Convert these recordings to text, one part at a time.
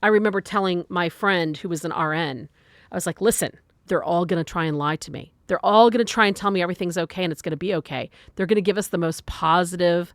I remember telling my friend who was an RN, I was like, listen, they're all going to try and lie to me. They're all going to try and tell me everything's okay and it's going to be okay. They're going to give us the most positive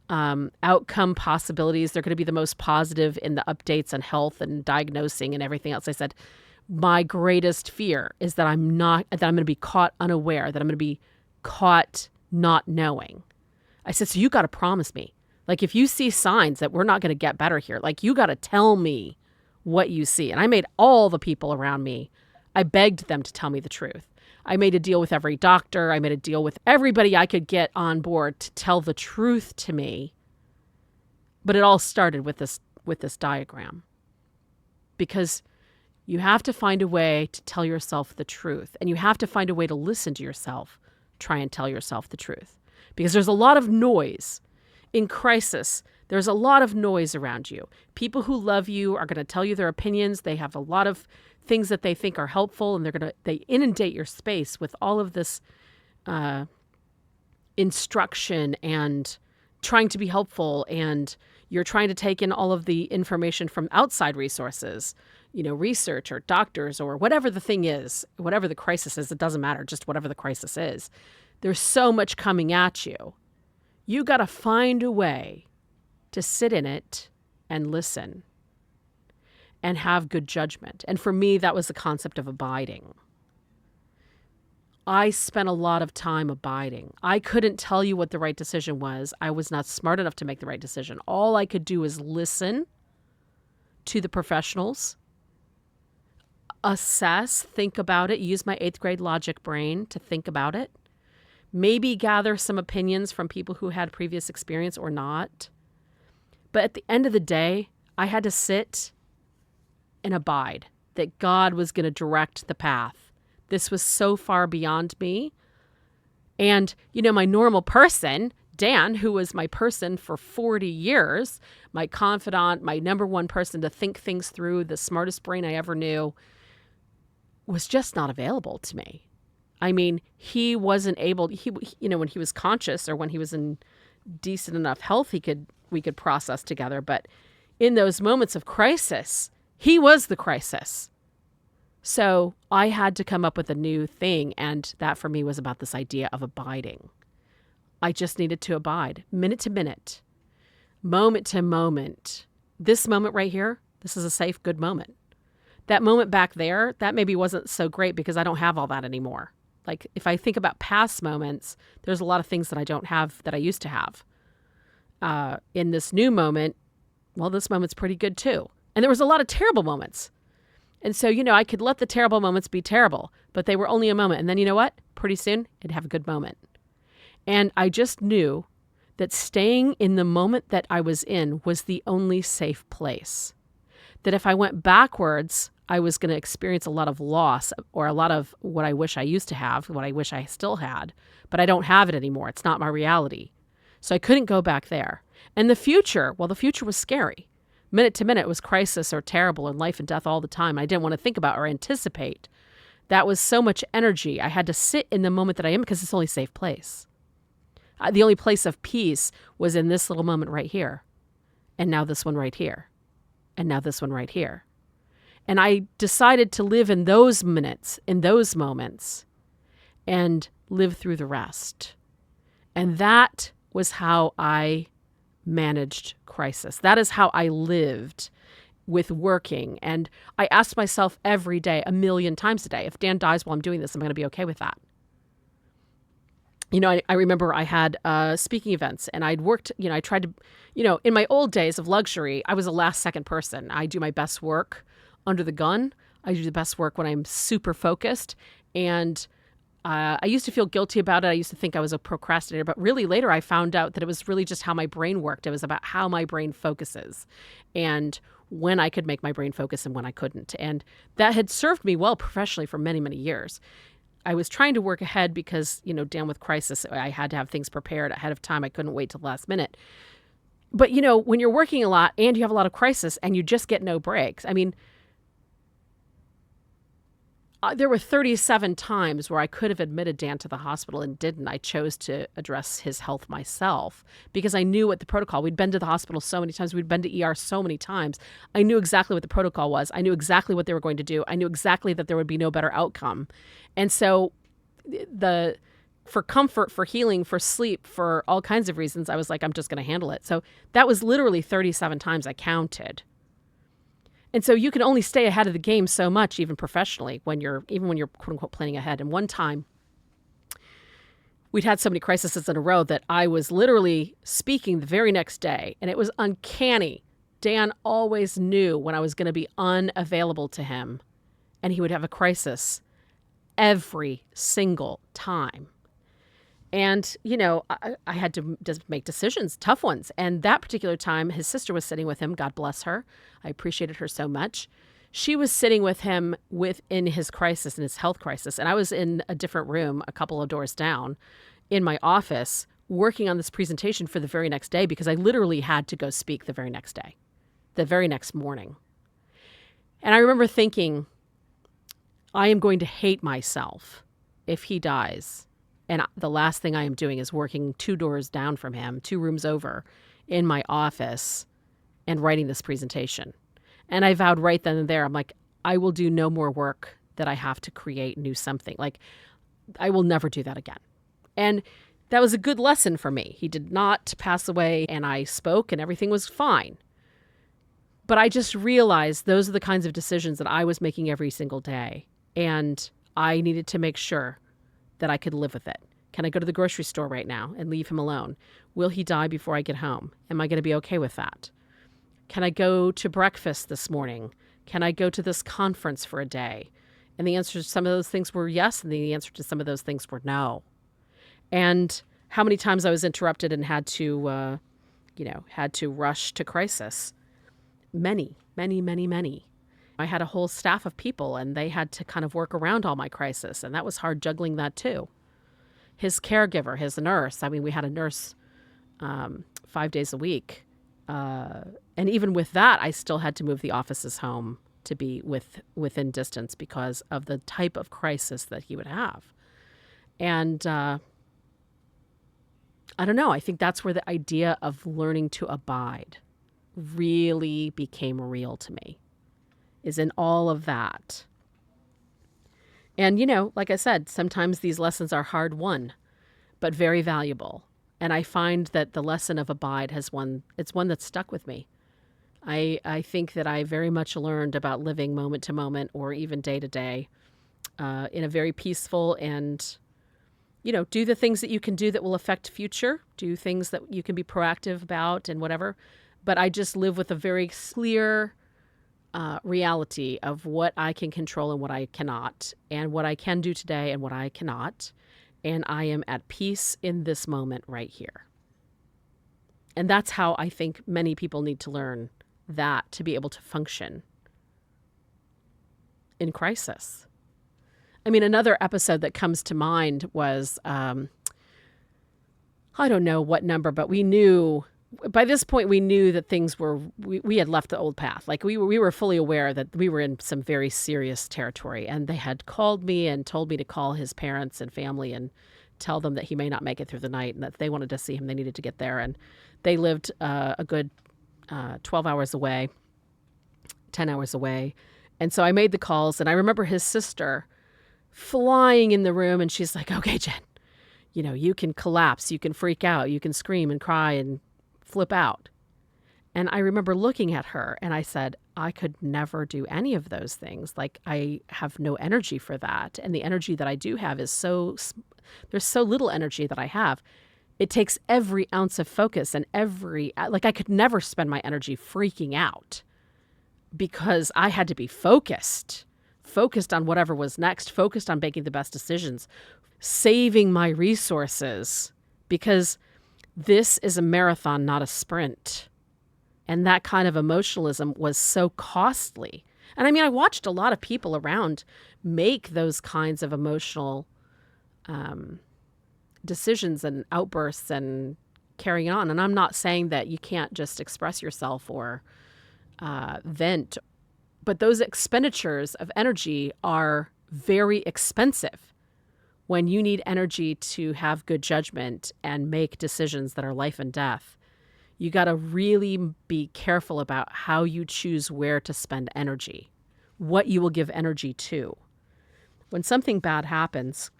outcome possibilities. They're going to be the most positive in the updates on health and diagnosing and everything else. I said, my greatest fear is that I'm going to be caught unaware, that I'm going to be caught not knowing. I said, so you got to promise me. Like, if you see signs that we're not going to get better here, like, you got to tell me what you see. And I made all the people around me, I begged them to tell me the truth. I made a deal with every doctor. I made a deal with everybody I could get on board to tell the truth to me. But it all started with this diagram. Because you have to find a way to tell yourself the truth. And you have to find a way to listen to yourself, try and tell yourself the truth. Because there's a lot of noise. In crisis, there's a lot of noise around you. People who love you are going to tell you their opinions. They have a lot of things that they think are helpful, and they inundate your space with all of this instruction and trying to be helpful, and you're trying to take in all of the information from outside resources, research or doctors or whatever the thing is, whatever the crisis is. It doesn't matter, just whatever the crisis is. There's so much coming at you. You got to find a way to sit in it and listen and have good judgment. And for me, that was the concept of abiding. I spent a lot of time abiding. I couldn't tell you what the right decision was. I was not smart enough to make the right decision. All I could do is listen to the professionals, assess, think about it, use my 8th grade logic brain to think about it, maybe gather some opinions from people who had previous experience or not. But at the end of the day, I had to sit and abide that God was going to direct the path. This was so far beyond me. And, my normal person, Dan, who was my person for 40 years, my confidant, my number one person to think things through, the smartest brain I ever knew, was just not available to me. I mean, he wasn't able, when he was conscious or when he was in decent enough health, we could process together. But in those moments of crisis, he was the crisis. So I had to come up with a new thing. And that for me was about this idea of abiding. I just needed to abide minute to minute, moment to moment. This moment right here, this is a safe, good moment. That moment back there, that maybe wasn't so great because I don't have all that anymore. Like, if I think about past moments, there's a lot of things that I don't have that I used to have. In this new moment, well, this moment's pretty good too. And there was a lot of terrible moments. And so, I could let the terrible moments be terrible, but they were only a moment. And then you know what? Pretty soon, I'd have a good moment. And I just knew that staying in the moment that I was in was the only safe place. That if I went backwards, I was going to experience a lot of loss or a lot of what I wish I used to have, what I wish I still had, but I don't have it anymore. It's not my reality. So I couldn't go back there. And the future, well, the future was scary. Minute to minute, it was crisis or terrible and life and death all the time. I didn't want to think about or anticipate. That was so much energy. I had to sit in the moment that I am because it's the only safe place. The only place of peace was in this little moment right here. And now this one right here. And now this one right here. And I decided to live in those minutes, in those moments, and live through the rest. And that was how I managed crisis. That is how I lived with working. And I asked myself every day, 1,000,000 times a day, if Dan dies while I'm doing this, I'm going to be okay with that. I remember I had speaking events and I'd worked, I tried to, in my old days of luxury, I was a last second person. I do my best work under the gun. I do the best work when I'm super focused. And I used to feel guilty about it. I used to think I was a procrastinator, but really later I found out that it was really just how my brain worked. It was about how my brain focuses and when I could make my brain focus and when I couldn't. And that had served me well professionally for many, many years. I was trying to work ahead because, down with crisis, I had to have things prepared ahead of time. I couldn't wait till the last minute. But, when you're working a lot and you have a lot of crisis and you just get no breaks, I mean, there were 37 times where I could have admitted Dan to the hospital and didn't. I chose to address his health myself because I knew what the protocol. We'd been to the hospital so many times. We'd been to ER so many times. I knew exactly what the protocol was. I knew exactly what they were going to do. I knew exactly that there would be no better outcome. And so for comfort, for healing, for sleep, for all kinds of reasons, I was like, I'm just going to handle it. So that was literally 37 times I counted. And so you can only stay ahead of the game so much, even professionally, when you're quote unquote planning ahead. And one time we'd had so many crises in a row that I was literally speaking the very next day, and it was uncanny. Dan always knew when I was going to be unavailable to him, and he would have a crisis every single time. And, I had to just make decisions, tough ones. And that particular time, his sister was sitting with him. God bless her. I appreciated her so much. She was sitting with him within his crisis, in his health crisis. And I was in a different room, a couple of doors down, in my office, working on this presentation for the very next day because I literally had to go speak the very next day, the very next morning. And I remember thinking, I am going to hate myself if he dies. And the last thing I am doing is working 2 doors down from him, 2 rooms over, in my office and writing this presentation. And I vowed right then and there, I'm like, I will do no more work that I have to create new something. Like, I will never do that again. And that was a good lesson for me. He did not pass away, and I spoke and everything was fine. But I just realized those are the kinds of decisions that I was making every single day. And I needed to make sure that I could live with it. Can I go to the grocery store right now and leave him alone? Will he die before I get home? Am I going to be okay with that? Can I go to breakfast this morning? Can I go to this conference for a day? And the answer to some of those things were yes, and the answer to some of those things were no. And how many times I was interrupted and had to rush to crisis? Many, many, many, many. I had a whole staff of people, and they had to kind of work around all my crisis, and that was hard juggling that too. His caregiver, his nurse, we had a nurse 5 days a week, and even with that, I still had to move the offices home to be within distance because of the type of crisis that he would have. And I don't know, I think that's where the idea of learning to abide really became real to me. Is in all of that. And, like I said, sometimes these lessons are hard won, but very valuable. And I find that the lesson of abide it's one that's stuck with me. I think that I very much learned about living moment to moment or even day to day in a very peaceful and, do the things that you can do that will affect future, do things that you can be proactive about and whatever. But I just live with a very clear reality of what I can control and what I cannot, and what I can do today and what I cannot. And I am at peace in this moment right here. And that's how I think many people need to learn that to be able to function in crisis. Another episode that comes to mind was, I don't know what number, but by this point, we knew that things we had left the old path. Like we were fully aware that we were in some very serious territory, and they had called me and told me to call his parents and family and tell them that he may not make it through the night, and that if they wanted to see him, they needed to get there. And they lived a good 12 hours away, 10 hours away. And so I made the calls, and I remember his sister flying in the room, and she's like, okay, Jen, you can collapse, you can freak out, you can scream and cry and flip out. And I remember looking at her and I said, I could never do any of those things. Like, I have no energy for that. And the energy that I do have is there's so little energy that I have. It takes every ounce of focus and I could never spend my energy freaking out because I had to be focused on whatever was next, focused on making the best decisions, saving my resources, because this is a marathon, not a sprint. And that kind of emotionalism was so costly. And I watched a lot of people around make those kinds of emotional decisions and outbursts and carrying on. And I'm not saying that you can't just express yourself or vent, but those expenditures of energy are very expensive when you need energy to have good judgment and make decisions that are life and death. You got to really be careful about how you choose where to spend energy, what you will give energy to. When something bad happens,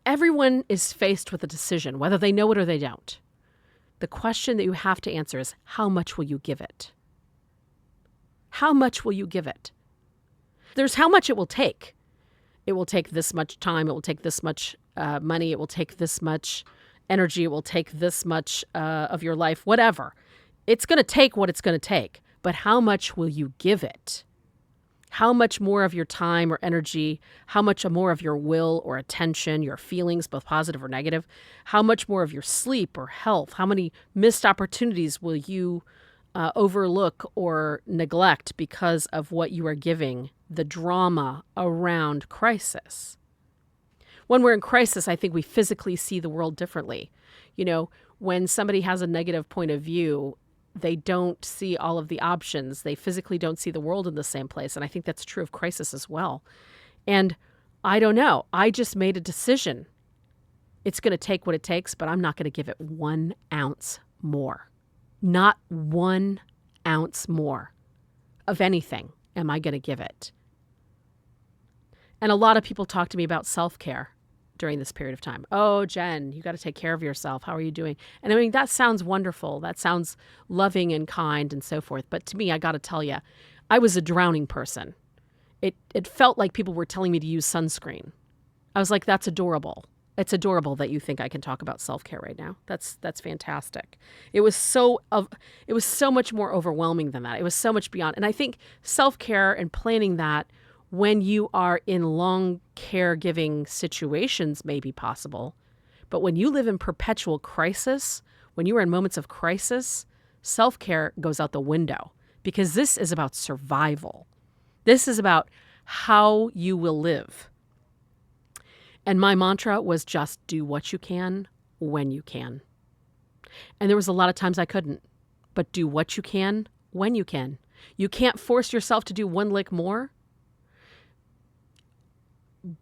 everyone is faced with a decision, whether they know it or they don't. The question that you have to answer is, how much will you give it? How much will you give it? There's how much it will take. It will take this much time. It will take this much money. It will take this much energy. It will take this much of your life, whatever. It's going to take what it's going to take. But how much will you give it? How much more of your time or energy, how much more of your will or attention, your feelings, both positive or negative, how much more of your sleep or health, how many missed opportunities will you overlook or neglect because of what you are giving the drama around crisis? When we're in crisis, I think we physically see the world differently. You know, when somebody has a negative point of view, they don't see all of the options. They physically don't see the world in the same place. And I think that's true of crisis as well. And I don't know. I just made a decision. It's going to take what it takes, but I'm not going to give it 1 ounce more. Not 1 ounce more of anything am I going to give it. And a lot of people talk to me about self-care during this period of time. Oh, Jen, you got to take care of yourself. How are you doing? And I mean, that sounds wonderful. That sounds loving and kind and so forth. But to me, I got to tell you, I was a drowning person. It felt like people were telling me to use sunscreen. I was like, that's adorable. It's adorable that you think I can talk about self-care right now. That's fantastic. It was so much more overwhelming than that. It was so much beyond. And I think self-care and planning that when you are in long caregiving situations may be possible. But when you live in perpetual crisis, when you are in moments of crisis, self-care goes out the window, because this is about survival. This is about how you will live. And my mantra was just do what you can when you can. And there was a lot of times I couldn't, but do what you can when you can. You can't force yourself to do 1 lick more,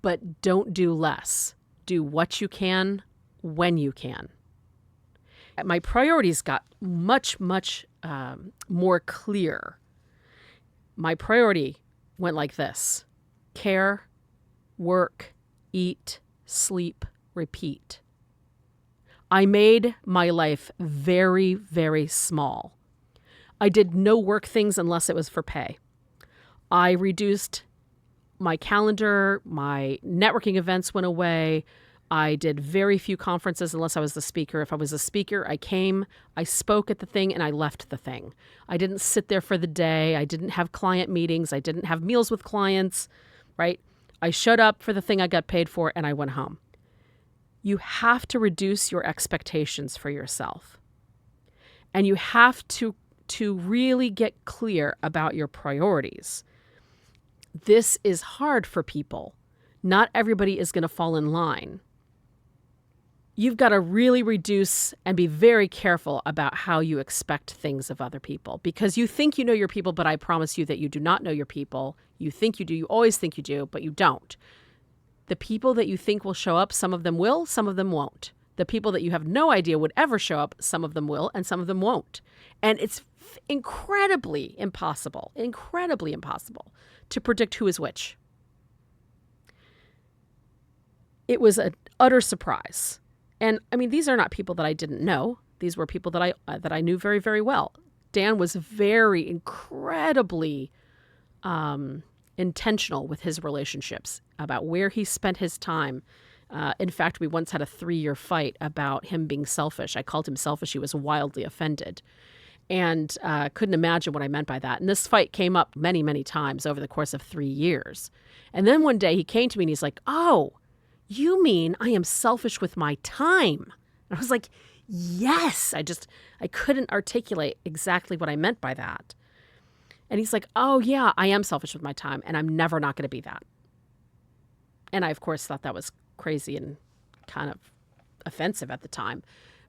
but don't do less. Do what you can when you can. My priorities got much more clear. My priority went like this: care, work, eat, sleep, repeat. I made my life very, very small. I did no work things unless it was for pay. I reduced my calendar, my networking events went away. I did very few conferences unless I was the speaker. If I was a speaker, I came, I spoke at the thing, and I left the thing. I didn't sit there for the day. I didn't have client meetings. I didn't have meals with clients, right? I showed up for the thing I got paid for, and I went home. You have to reduce your expectations for yourself. And you have to really get clear about your priorities. This is hard for people. Not everybody is going to fall in line. You've got to really reduce and be very careful about how you expect things of other people, because you think you know your people, but I promise you that you do not know your people. You think you do. You always think you do, but you don't. The people that you think will show up, some of them will, some of them won't. The people that you have no idea would ever show up, some of them will, and some of them won't. And it's incredibly impossible to predict who is which. It was an utter surprise. And I mean, these are not people that I didn't know. These were people that I knew very, very well. Dan was incredibly intentional with his relationships, about where he spent his time. In fact, we once had a 3-year fight about him being selfish. I called him selfish. He was wildly offended, and couldn't imagine what I meant by that. And this fight came up many, many times over the course of 3 years. And then one day he came to me and he's like, "Oh, you mean I am selfish with my time?" And I was like, yes. I couldn't articulate exactly what I meant by that. And he's like, "Oh yeah, I am selfish with my time, and I'm never not going to be that." And I, of course, thought that was crazy and kind of offensive at the time.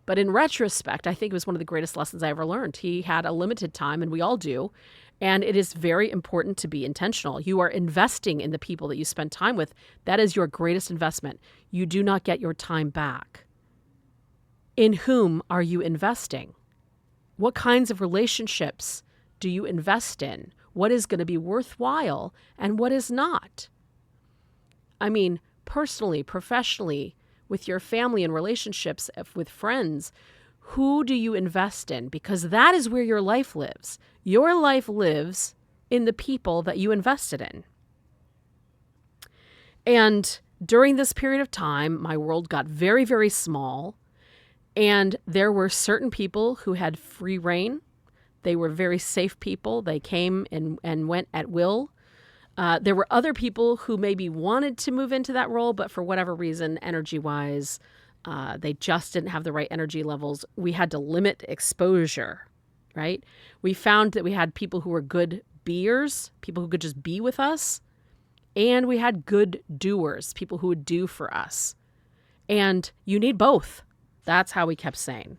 But in retrospect, I think it was one of the greatest lessons I ever learned. He had a limited time, and we all do. And it is very important to be intentional. You are investing in the people that you spend time with. That is your greatest investment. You do not get your time back. In whom are you investing? What kinds of relationships do you invest in? What is going to be worthwhile and what is not? I mean, personally, professionally, with your family and relationships, with friends, who do you invest in? Because that is where your life lives. Your life lives in the people that you invested in. And during this period of time, my world got very, very small. And there were certain people who had free reign. They were very safe people. They came and went at will. There were other people who maybe wanted to move into that role, but for whatever reason, energy-wise, they just didn't have the right energy levels. We had to limit exposure, right? We found that we had people who were good beers, people who could just be with us, and we had good doers, people who would do for us. And you need both. That's how we kept saying.